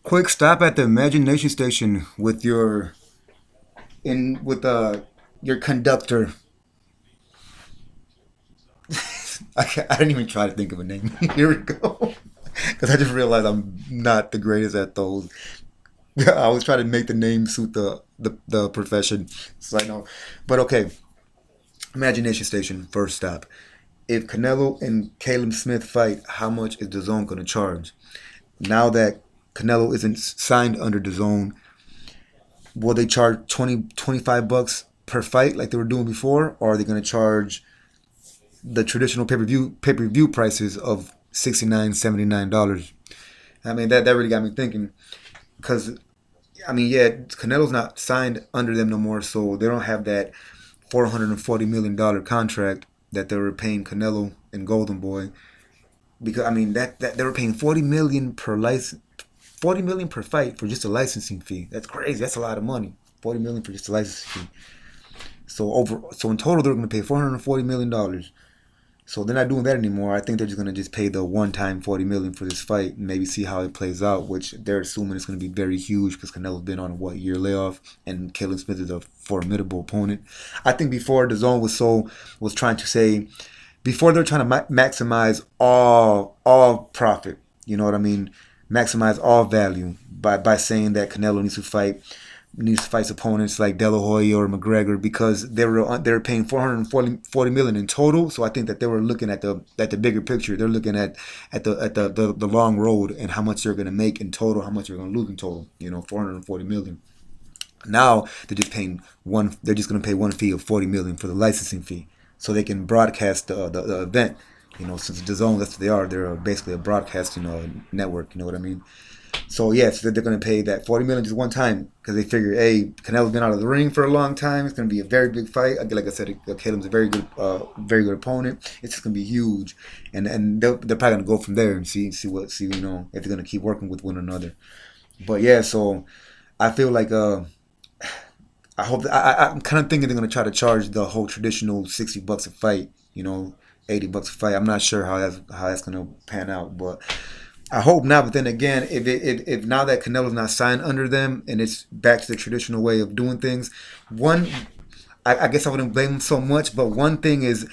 Quick stop at the imagination station with your conductor. I didn't even try to think of a name. Here we go. Because I just realized I'm not the greatest at those. I was trying to make the name suit the profession. So I know. But okay, imagination station, first stop. If Canelo and Caleb Smith fight, how much is DAZN going to charge? Now that Canelo isn't signed under DAZN, will they charge 20 to 25 bucks per fight like they were doing before, or are they going to charge the traditional pay per view prices of $69 $79? I mean, that really got me thinking, because I mean, yeah, Canelo's not signed under them no more, so they don't have that $440 million contract that they were paying Canelo and Golden Boy. Because I mean, that they were paying 40 million per license, 40 million per fight for just a licensing fee. That's crazy. That's a lot of money. 40 million for just a licensing fee. So in total, they're going to pay $440 million. So they're not doing that anymore. I think they're just going to just pay the one time 40 million for this fight and maybe see how it plays out, which they're assuming it's going to be very huge because Canelo's been on a year layoff and Caleb Smith is a formidable opponent. I think before the zone was trying to say, before they're trying to maximize all profit, you know what I mean? Maximize all value by saying that Canelo needs to fight opponents like De La Hoya or McGregor, because they were paying 440 million in total. So I think that they were looking at the bigger picture. They're looking at the long road and how much they're going to make in total, how much they're going to lose in total. 440 million. Now they're just going to pay one fee of 40 million for the licensing fee, so they can broadcast the event. Since DAZN, that's what they are. They're basically a broadcasting network. You know what I mean? So yes, they're going to pay that 40 million just one time because they figure, hey, Canelo's been out of the ring for a long time. It's going to be a very big fight. Like I said, Caleb's a very good opponent. It's just going to be huge, and they're probably going to go from there and see if they're going to keep working with one another. But yeah, so I feel like I hope I'm kind of thinking they're going to try to charge the whole traditional $60 a fight. $80 a fight. I'm not sure how that's going to pan out, but I hope not. But then again, if now that Canelo's not signed under them and it's back to the traditional way of doing things, I guess I wouldn't blame them so much. But one thing is,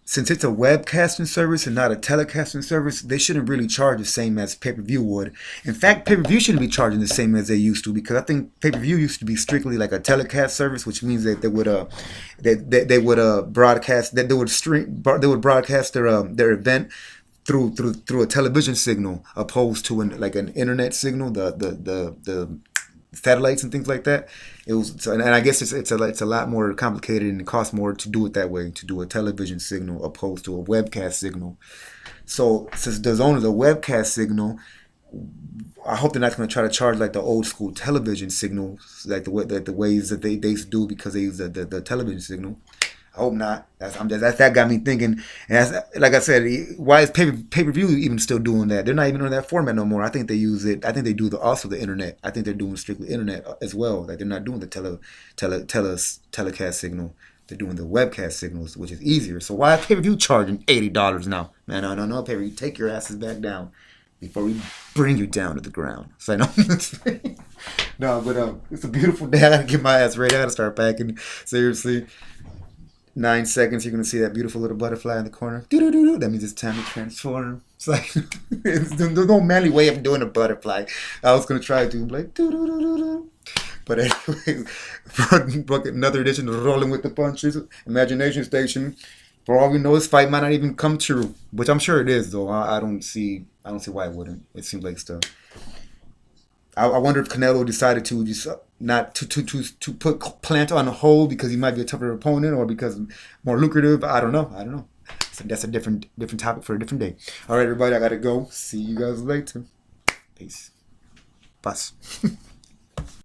since it's a webcasting service and not a telecasting service, they shouldn't really charge the same as pay-per-view would. In fact, pay-per-view shouldn't be charging the same as they used to, because I think pay-per-view used to be strictly like a telecast service, which means that they would broadcast, that they would broadcast their event through a television signal, opposed to an internet signal, the satellites and things like that. It was so, and I guess it's a lot more complicated, and it costs more to do it that way, to do a television signal opposed to a webcast signal. So since the zone is a webcast signal, I hope they're not going to try to charge like the old school television signal, like the ways that they used to do, because they use the television signal. I hope not. That got me thinking. And like I said, why is pay per view even still doing that? They're not even on that format no more. I think they use it. I think they do also the internet. I think they're doing strictly internet as well. Like, they're not doing the telecast signal. They're doing the webcast signals, which is easier. So why is pay per view charging $80 now? Man, no, pay per view. Take your asses back down before we bring you down to the ground. So no, no, but it's a beautiful day. I gotta get my ass ready. I gotta start packing. Seriously. 9 seconds, you're gonna see that beautiful little butterfly in the corner. Doo-doo-doo-doo. That means it's time to transform. It's like there's no manly way of doing a butterfly. I was gonna try to do like doo-doo-doo-doo-doo. But anyway, another edition of Rolling with the Punches, Imagination Station. For all we know, this fight might not even come true, which I'm sure it is though. I don't see why it wouldn't. It seems like stuff. I wonder if Canelo decided to just not to put Plant on hold because he might be a tougher opponent, or because more lucrative. I don't know. So that's a different topic for a different day. All right, everybody, I gotta go. See you guys later. Peace. Bus.